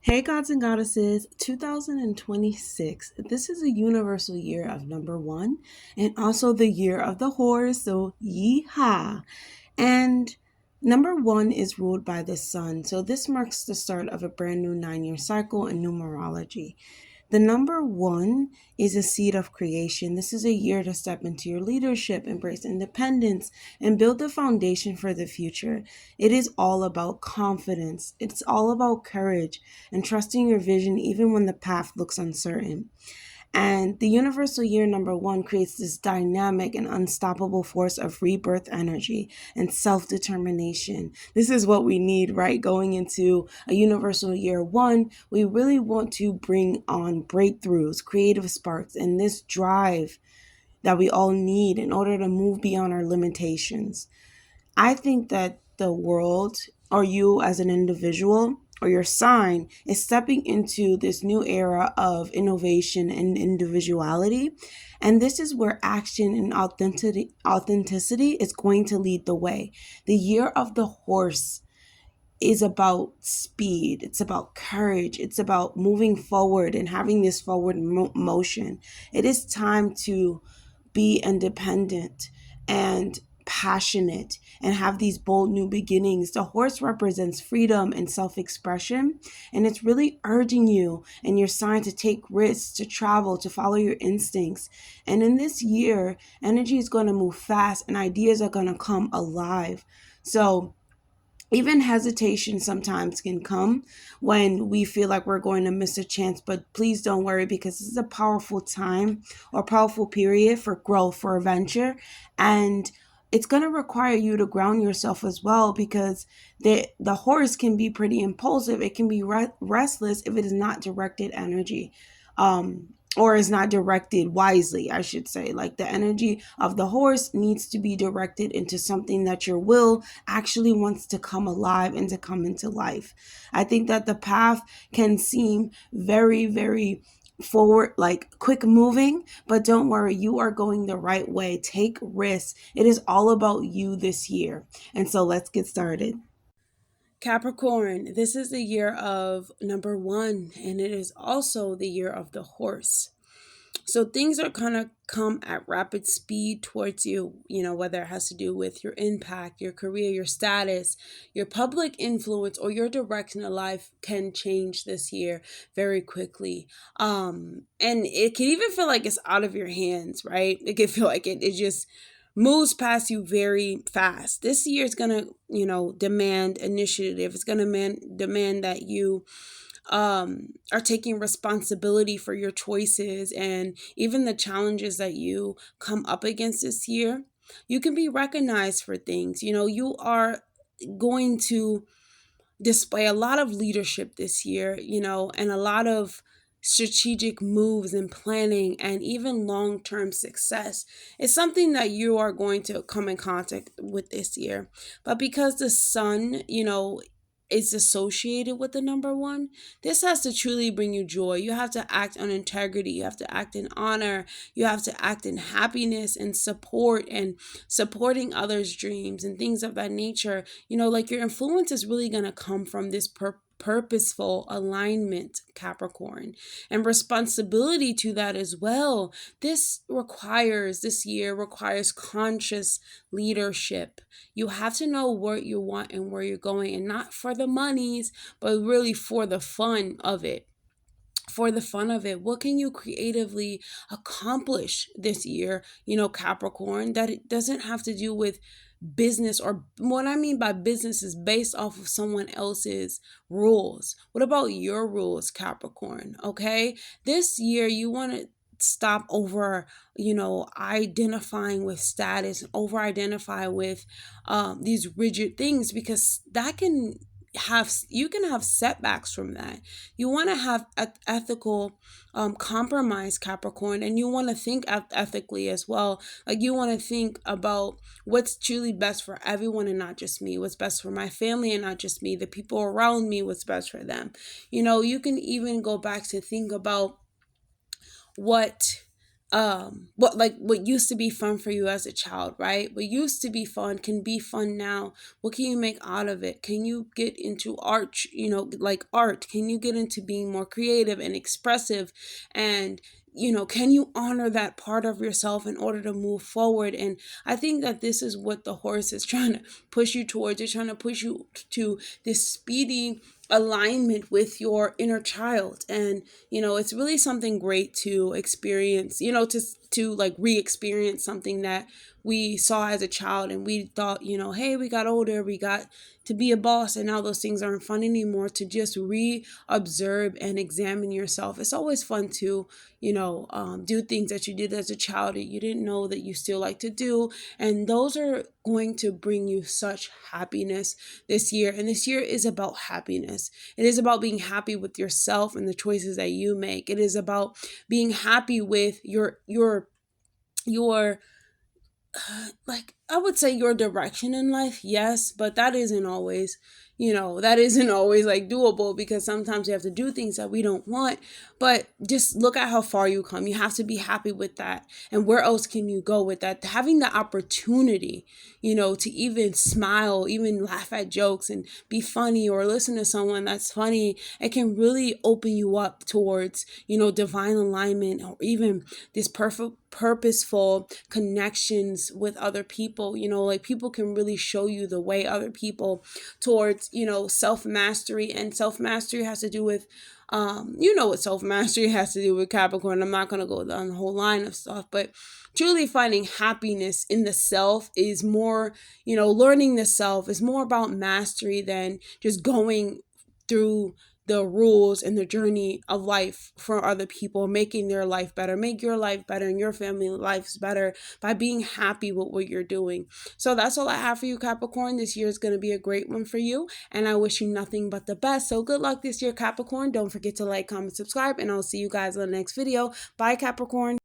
Hey, gods and goddesses, 2026. This is a universal year of number one and also the year of the horse. So, yeehaw. And number one is ruled by the sun. So, this marks the start of a brand new 9 year cycle in numerology. The number one is a seed of creation. This is a year to step into your leadership, embrace independence, and build the foundation for the future. It is all about confidence. It's all about courage and trusting your vision even when the path looks uncertain. And the universal year number one creates this dynamic and unstoppable force of rebirth energy and self determination. This is what we need, right? Going into a universal year one, we really want to bring on breakthroughs, creative sparks, and this drive that we all need in order to move beyond our limitations. I think that the world, or you as an individual, or your sign is stepping into this new era of innovation and individuality. And this is where action and authenticity is going to lead the way. The year of the horse is about speed. It's about courage. It's about moving forward and having this forward motion. It is time to be independent and passionate and have these bold new beginnings. The horse represents freedom and self-expression, and it's really urging you and your sign to take risks, to travel, to follow your instincts. And in this year, energy is going to move fast and ideas are going to come alive. So even hesitation sometimes can come when we feel like we're going to miss a chance, but please don't worry, because this is a powerful time or powerful period for growth, for adventure. And it's going to require you to ground yourself as well, because the horse can be pretty impulsive. It can be restless if it is not directed energy. Or is not directed wisely, I should say. Like, the energy of the horse needs to be directed into something that your will actually wants to come alive and to come into life. I think that the path can seem very, very forward, like quick moving, but don't worry, you are going the right way. Take risks. It is all about you this year. And so let's get started. Capricorn, this is the year of number one, and it is also the year of the horse. So things are going to come at rapid speed towards you, whether it has to do with your impact, your career, your status, your public influence, or your direction of life can change this year very quickly. And it can even feel like it's out of your hands, right? It can feel like it just moves past you very fast. This year is going to, demand initiative. It's going to demand that you are taking responsibility for your choices and even the challenges that you come up against this year. You can be recognized for things. You are going to display a lot of leadership this year, and a lot of strategic moves and planning and even long-term success. It's something that you are going to come in contact with this year. But because the sun, is associated with the number one, this has to truly bring you joy. You have to act on integrity. You have to act in honor. You have to act in happiness and support and supporting others' dreams and things of that nature. Like, your influence is really going to come from this purposeful alignment, Capricorn, and responsibility to that as well. This year requires conscious leadership. You have to know what you want and where you're going, and not for the monies, but really for the fun of it. What can you creatively accomplish this year, Capricorn, that it doesn't have to do with business? Or what I mean by business is based off of someone else's rules. What about your rules, Capricorn? Okay, this year you want to stop over identifying with status, over identify with these rigid things, because you can have setbacks from that. You want to have ethical compromise, Capricorn, and you want to think ethically as well. Like, you want to think about what's truly best for everyone and not just me, what's best for my family and not just me, the people around me, what's best for them. You can even go back to think about what what used to be fun for you as a child, right? What used to be fun can be fun now. What can you make out of it? Can you get into art, like art? Can you get into being more creative and expressive? And can you honor that part of yourself in order to move forward? And I think that this is what the horse is trying to push you towards. It's trying to push you to this speedy alignment with your inner child. And it's really something great to experience, to like re-experience something that we saw as a child, and we thought, hey, we got older, we got to be a boss, and now those things aren't fun anymore. To just re-observe and examine yourself. It's always fun to do things that you did as a child that you didn't know that you still like to do, and those are going to bring you such happiness this year. And this year is about happiness. It is about being happy with yourself and the choices that you make. It is about being happy with your like, I would say your direction in life, yes, but that isn't always, like doable, because sometimes you have to do things that we don't want. But just look at how far you come. You have to be happy with that. And where else can you go with that? Having the opportunity, to even smile, even laugh at jokes and be funny, or listen to someone that's funny, it can really open you up towards, divine alignment, or even this purposeful connections with other people. Like, people can really show you the way, other people, towards self-mastery. And self-mastery has to do with what self-mastery has to do with Capricorn. I'm not going to go down the whole line of stuff, but truly finding happiness in the self is more, learning the self is more about mastery than just going through the rules and the journey of life for other people, making their life better. Make your life better and your family lives better by being happy with what you're doing. So that's all I have for you, Capricorn. This year is going to be a great one for you, and I wish you nothing but the best. So good luck this year, Capricorn. Don't forget to like, comment, subscribe, and I'll see you guys in the next video. Bye, Capricorn.